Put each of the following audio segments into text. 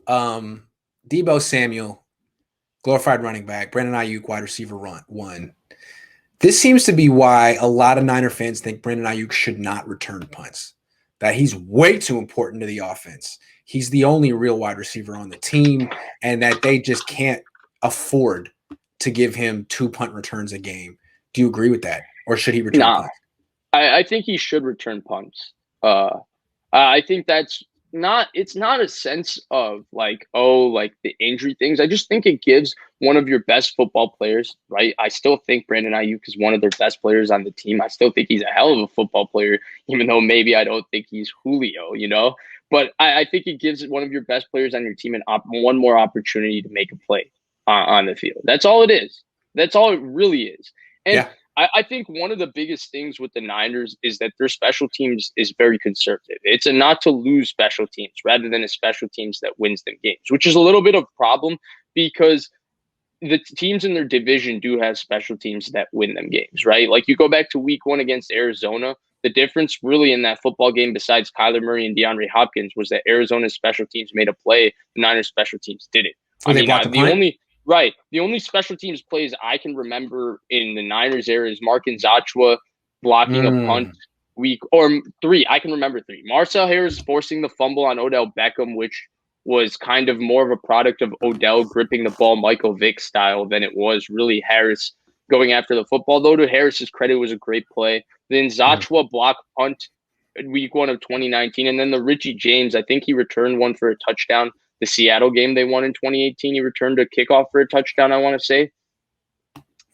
Debo Samuel, glorified running back, Brandon Aiyuk, wide receiver one. This seems to be why a lot of Niner fans think Brandon Aiyuk should not return punts, that he's way too important to the offense. He's the only real wide receiver on the team, and that they just can't afford to give him 2 punt returns a game. Do you agree with that? Or should he return punts? I think he should return punts. I think it's not a sense of like the injury things. I just think it gives one of your best football players, right? I still think Brandon Aiyuk is one of their best players on the team. I still think he's a hell of a football player, even though maybe I don't think he's Julio, But I think it gives one of your best players on your team one more opportunity to make a play on the field. That's all it is. That's all it really is. And yeah. I think one of the biggest things with the Niners is that their special teams is very conservative. It's a not to lose special teams rather than a special teams that wins them games, which is a little bit of a problem because the teams in their division do have special teams that win them games, right? Like you go back to week 1 against Arizona, the difference really in that football game besides Kyler Murray and DeAndre Hopkins was that Arizona's special teams made a play. The Niners special teams didn't. The only special teams plays I can remember in the Niners era is Markin Zachua blocking a punt week or 3. I can remember 3. Marcel Harris forcing the fumble on Odell Beckham, which was kind of more of a product of Odell gripping the ball Michael Vick style than it was really Harris going after the football. Though to Harris's credit, it was a great play. Then Zachua block punt week 1 of 2019. And then the Richie James, I think he returned one for a touchdown. The Seattle game they won in 2018, he returned a kickoff for a touchdown, I want to say.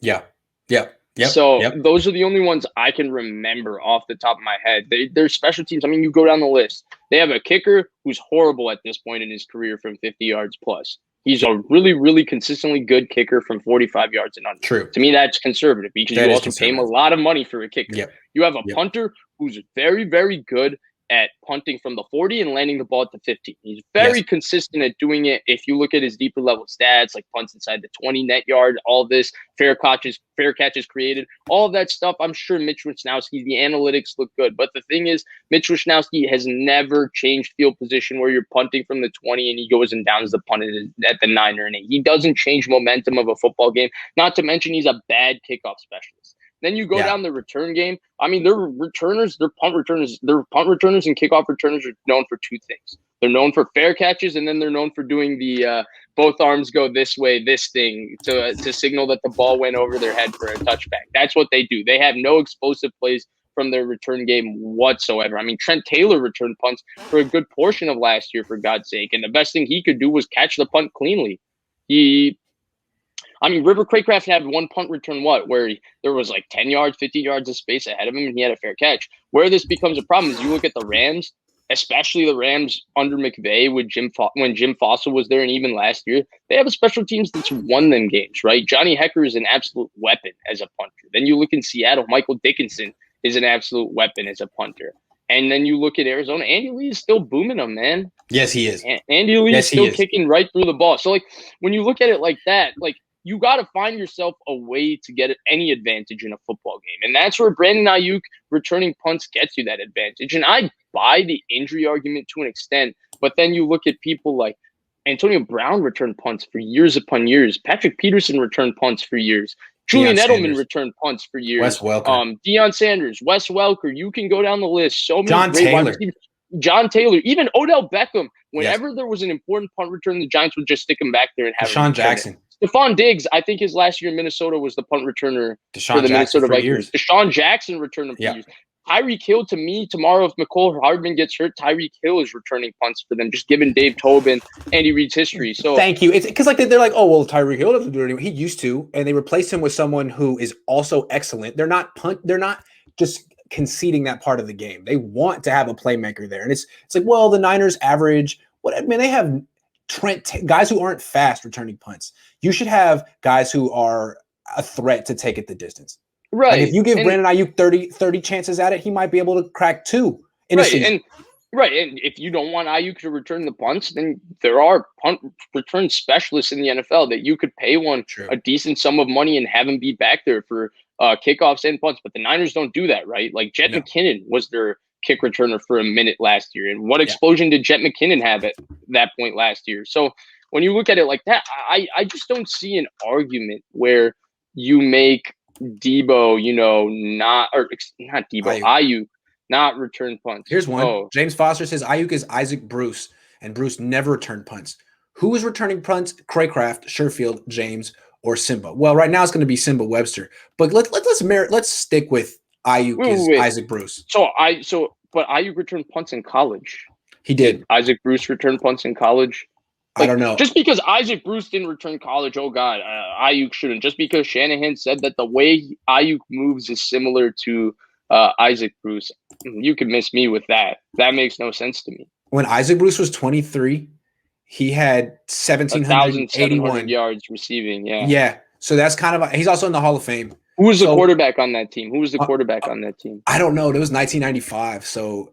Yeah. Those are the only ones I can remember off the top of my head. They're special teams. I mean, you go down the list. They have a kicker who's horrible at this point in his career from 50 yards plus. He's a really, really consistently good kicker from 45 yards and under. True. To me, that's conservative because you also pay him a lot of money for a kicker. Yep. You have a punter who's very, very good at punting from the 40 and landing the ball at the 15. He's very consistent at doing it. If you look at his deeper level stats, like punts inside the 20 net yard, all this, fair catches created, all of that stuff, I'm sure Mitch Wishnowsky, the analytics look good. But the thing is, Mitch Wishnowsky has never changed field position where you're punting from the 20 and he goes and downs the punt at the 9 or an 8. He doesn't change momentum of a football game, not to mention he's a bad kickoff specialist. Then you go down the return game. I mean, their punt returners and kickoff returners are known for 2 things. They're known for fair catches, and then they're known for doing the both arms go this way, this thing to signal that the ball went over their head for a touchback. That's what they do. They have no explosive plays from their return game whatsoever. I mean, Trent Taylor returned punts for a good portion of last year, for God's sake, and the best thing he could do was catch the punt cleanly. River Craycraft had one punt return, where there was like 10 yards, 15 yards of space ahead of him, and he had a fair catch. Where this becomes a problem is you look at the Rams, especially the Rams under McVay when Jim Fossil was there, and even last year, they have a special teams that's won them games, right? Johnny Hecker is an absolute weapon as a punter. Then you look in Seattle, Michael Dickinson is an absolute weapon as a punter. And then you look at Arizona, Andy Lee is still booming them, man. Yes, he is. Andy Lee is still kicking right through the ball. So, like, when you look at it like that, like, you got to find yourself a way to get any advantage in a football game. And that's where Brandon Aiyuk returning punts gets you that advantage. And I buy the injury argument to an extent, but then you look at people like Antonio Brown returned punts for years upon years. Patrick Peterson returned punts for years. Julian Edelman returned punts for years. Wes Welker. Deion Sanders, Wes Welker. You can go down the list. So many John Taylor, even Odell Beckham. Whenever there was an important punt return, the Giants would just stick him back there and have Deshaun Jackson. Stephon Diggs, I think his last year in Minnesota was the punt returner for the Minnesota Vikings. Deshaun Jackson returned them for years. Tyreek Hill, to me, tomorrow if McCole Hardman gets hurt, Tyreek Hill is returning punts for them, just given Dave Tobin, Andy Reid's history. So thank you. It's because they're like, oh well, Tyreek Hill doesn't do it anymore. He used to, and they replaced him with someone who is also excellent. They're not just conceding that part of the game. They want to have a playmaker there, and it's like, well, the Niners average. They have guys who aren't fast returning punts. You should have guys who are a threat to take it the distance. Right. Like if you give Brandon Aiyuk 30 chances at it, he might be able to crack 2 in a season. And if you don't want Aiyuk to return the punts, then there are punt return specialists in the NFL that you could pay a decent sum of money and have him be back there for kickoffs and punts. But the Niners don't do that, right? Like Jet McKinnon was their kick returner for a minute last year. And what Yeah. explosion did Jet McKinnon have at that point last year? So when you look at it like that, I just don't see an argument where you make Debo, not Debo, Aiyuk not return punts. Here's one. James Foster says Aiyuk is Isaac Bruce, and Bruce never returned punts. Who is returning punts? Craycraft, Sherfield, James, or Simba? Well, right now it's going to be Simba Webster, but let's stick with Aiyuk is Isaac Bruce. But Aiyuk returned punts in college. He did. Isaac Bruce returned punts in college. I don't know. Just because Isaac Bruce didn't return college, oh God, Aiyuk shouldn't. Just because Shanahan said that the way Aiyuk moves is similar to Isaac Bruce, you can miss me with that. That makes no sense to me. When Isaac Bruce was 23, he had 1,781 yards receiving. Yeah. Yeah. So that's kind of – he's also in the Hall of Fame. Who was the quarterback on that team? On that team? I don't know. It was 1995. So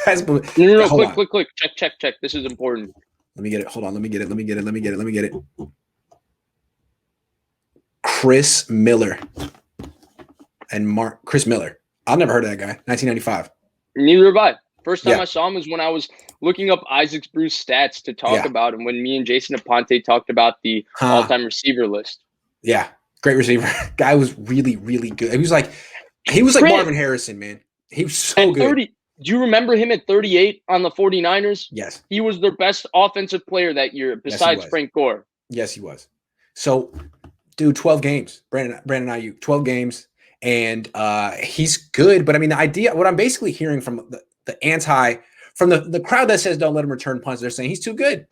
that's – No, click. Check. This is important. Let me get it. Hold on. Let me get it. Chris Miller. Chris Miller. I've never heard of that guy. 1995. Neither have I. First time I saw him was when I was looking up Isaac Bruce stats to talk about him when me and Jason Aponte talked about the all-time receiver list. Yeah. Great receiver. Guy was really, really good. He was like Marvin Harrison, man. He was so good. Do you remember him at 38 on the 49ers? Yes. He was their best offensive player that year besides Frank Gore. Yes, he was. So, dude, 12 games. Brandon Aiyuk, 12 games. And he's good. But, I mean, the idea – what I'm basically hearing from from the crowd that says don't let him return punts, they're saying he's too good.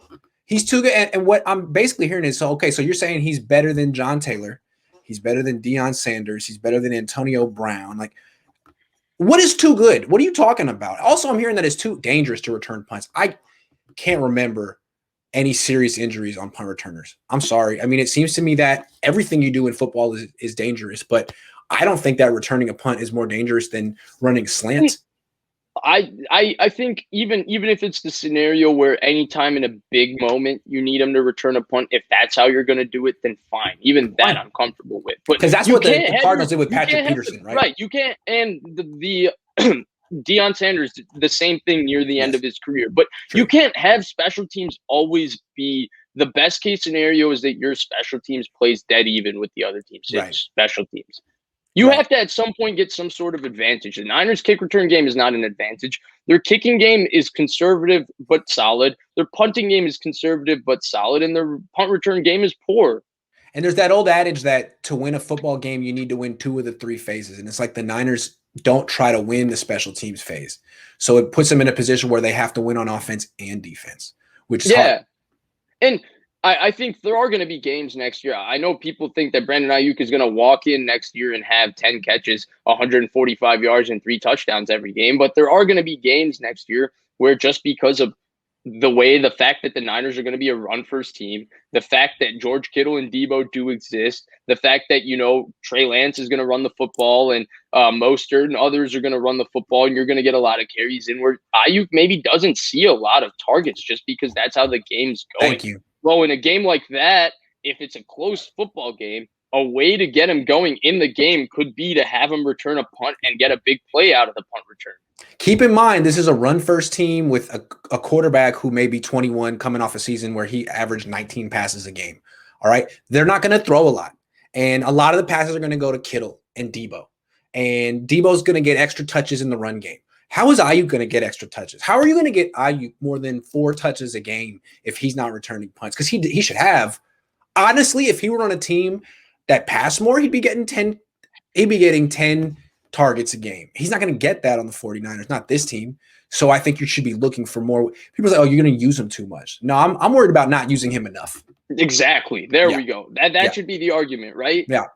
He's too good. And what I'm basically hearing is, so you're saying he's better than John Taylor. He's better than Deion Sanders. He's better than Antonio Brown. Like, what is too good? What are you talking about? Also, I'm hearing that it's too dangerous to return punts. I can't remember any serious injuries on punt returners. I'm sorry. I mean, it seems to me that everything you do in football is dangerous, but I don't think that returning a punt is more dangerous than running slants. I think even if it's the scenario where anytime in a big moment you need him to return a punt, if that's how you're going to do it, then fine. Even that I'm comfortable with. Because that's what the Cardinals did with Patrick Peterson, right? Right. You can't. And the Deion Sanders did the same thing near the end of his career. But you can't have special teams always be the best case scenario is that your special teams plays dead even with the other team's special teams. You have to at some point get some sort of advantage. The Niners' kick return game is not an advantage. Their kicking game is conservative but solid. Their punting game is conservative but solid. And their punt return game is poor. And there's that old adage that to win a football game, you need to win 2 of the 3 phases. And it's like the Niners don't try to win the special teams phase. So it puts them in a position where they have to win on offense and defense, which is hard. And I think there are going to be games next year. I know people think that Brandon Aiyuk is going to walk in next year and have 10 catches, 145 yards, and 3 touchdowns every game. But there are going to be games next year where just because of the fact that the Niners are going to be a run-first team, the fact that George Kittle and Debo do exist, the fact that, Trey Lance is going to run the football and Mostert and others are going to run the football and you're going to get a lot of carries in where Aiyuk maybe doesn't see a lot of targets just because that's how the game's going. Thank you. Well, in a game like that, if it's a close football game, a way to get him going in the game could be to have him return a punt and get a big play out of the punt return. Keep in mind, this is a run-first team with a quarterback who may be 21 coming off a season where he averaged 19 passes a game. All right? They're not going to throw a lot. And a lot of the passes are going to go to Kittle and Debo. And Debo's going to get extra touches in the run game. How is Aiyuk going to get extra touches? How are you going to get Aiyuk more than 4 touches a game if he's not returning punts? Because he should have. Honestly, if he were on a team that passed more, he'd be getting 10. He'd be getting 10 targets a game. He's not going to get that on the 49ers, not this team. So I think you should be looking for more. People say, "Oh, you're going to use him too much." No, I'm worried about not using him enough. Exactly. There we go. That should be the argument, right? Yeah.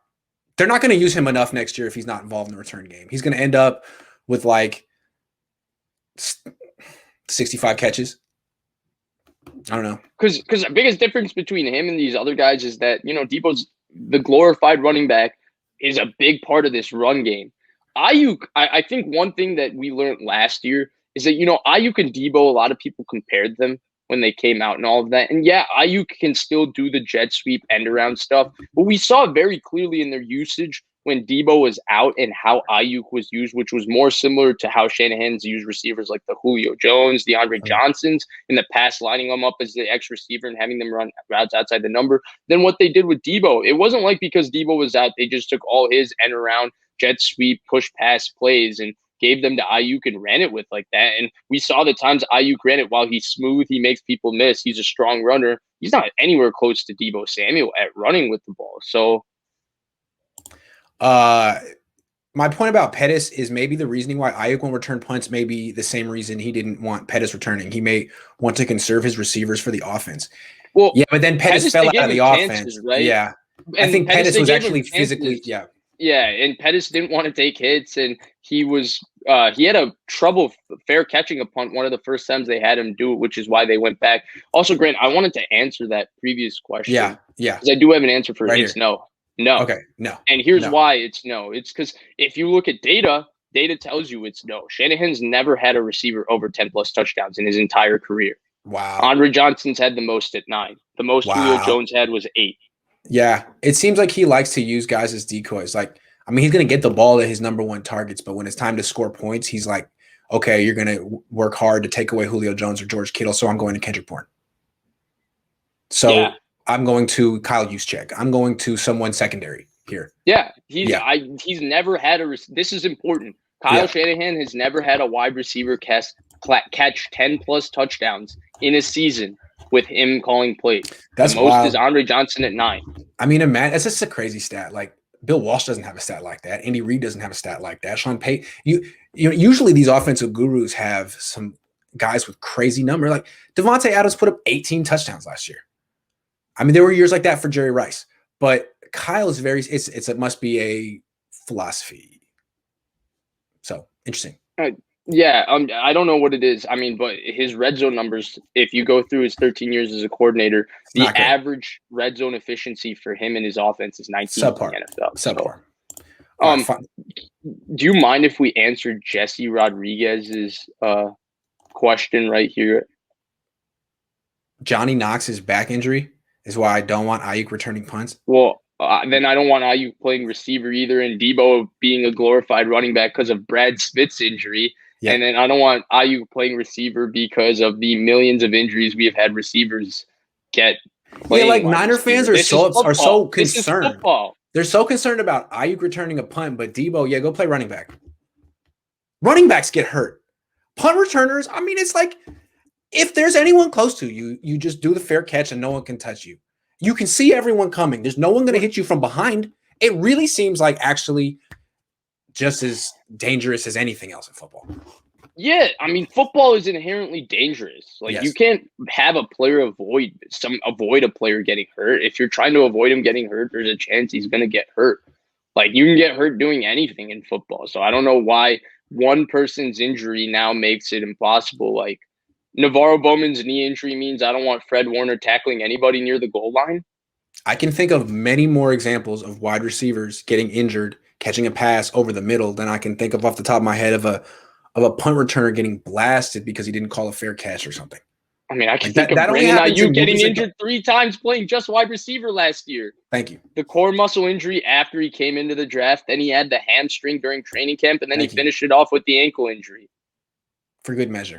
They're not going to use him enough next year if he's not involved in the return game. He's going to end up with like 65 catches. I don't know. Because the biggest difference between him and these other guys is that, Debo's the glorified running back is a big part of this run game. Aiyuk, I think one thing that we learned last year is that, Aiyuk and Debo, a lot of people compared them when they came out and all of that. And yeah, Aiyuk can still do the jet sweep end around stuff, but we saw very clearly in their usage when Debo was out and how Aiyuk was used, which was more similar to how Shanahan's used receivers like the Julio Jones, the Andre Johnsons in the past, lining them up as the X receiver and having them run routes outside the number, than what they did with Debo. It wasn't like because Debo was out, they just took all his end around, jet sweep, push pass plays and gave them to Aiyuk and ran it with like that. And we saw the times Aiyuk ran it. While he's smooth, he makes people miss. He's a strong runner. He's not anywhere close to Debo Samuel at running with the ball. So, my point about Pettis is maybe the reasoning why Aiyuk won't return punts may be the same reason he didn't want Pettis returning. He may want to conserve his receivers for the offense. Well, yeah, but then Pettis fell out of the offense, right? Yeah, and I think Pettis was actually physically, Yeah, and Pettis didn't want to take hits, and he was he had a trouble fair catching a punt one of the first times they had him do it, which is why they went back. Also, Grant, I wanted to answer that previous question. Yeah. Because I do have an answer for it. It's no. Okay, no. And here's why it's no. It's because if you look at data tells you it's no. Shanahan's never had a receiver over 10-plus touchdowns in his entire career. Wow. Andre Johnson's had the most at 9. The most Julio Jones had was 8. Yeah, it seems like he likes to use guys as decoys. Like, I mean, he's going to get the ball to his number one targets, but when it's time to score points, he's like, okay, you're going to work hard to take away Julio Jones or George Kittle, so I'm going to Kendrick Bourne. So I'm going to Kyle Juszczyk. I'm going to someone secondary here. Yeah, he's never had this is important. Kyle Shanahan has never had a wide receiver catch 10-plus touchdowns in a season with him calling plays. That's the most wild. Is Andre Johnson at 9. I mean, that's just a crazy stat. Like, Bill Walsh doesn't have a stat like that. Andy Reid doesn't have a stat like that. Sean Payton, you know, usually these offensive gurus have some guys with crazy numbers. Like Devontae Adams put up 18 touchdowns last year. I mean, there were years like that for Jerry Rice, but Kyle is it must be a philosophy. So interesting. Yeah, I don't know what it is. I mean, but his red zone numbers, if you go through his 13 years as a coordinator, the average red zone efficiency for him and his offense is 19 subpar. in the NFL. Subpar. Do you mind if we answer Jesse Rodriguez's question right here? Johnny Knox's back injury is why I don't want Aiyuk returning punts. Well, then I don't want Aiyuk playing receiver either, and Debo being a glorified running back because of Brad Smith's injury. Yeah. And then I don't want Aiyuk playing receiver because of the millions of injuries we have had receivers get. Yeah, like Niner fans are so concerned. They're so concerned about Aiyuk returning a punt, but Debo, go play running back. Running backs get hurt. Punt returners, I mean, it's like if there's anyone close to you, you just do the fair catch and no one can touch you. You can see everyone coming. There's no one going to hit you from behind. It really seems like actually just as dangerous as anything else in football. Yeah, I mean, football is inherently dangerous. Like you can't have a player avoid a player getting hurt. If you're trying to avoid him getting hurt, there's a chance he's going to get hurt. Like you can get hurt doing anything in football. So I don't know why one person's injury now makes it impossible. Like Navarro Bowman's knee injury means I don't want Fred Warner tackling anybody near the goal line. I can think of many more examples of wide receivers getting injured, catching a pass over the middle than I can think of off the top of my head of a punt returner getting blasted because he didn't call a fair catch or something. I mean, I can think of Brandon Aiyuk getting injured 3 times playing just wide receiver last year. Thank you. The core muscle injury after he came into the draft, then he had the hamstring during training camp, and then he finished it off with the ankle injury. For good measure.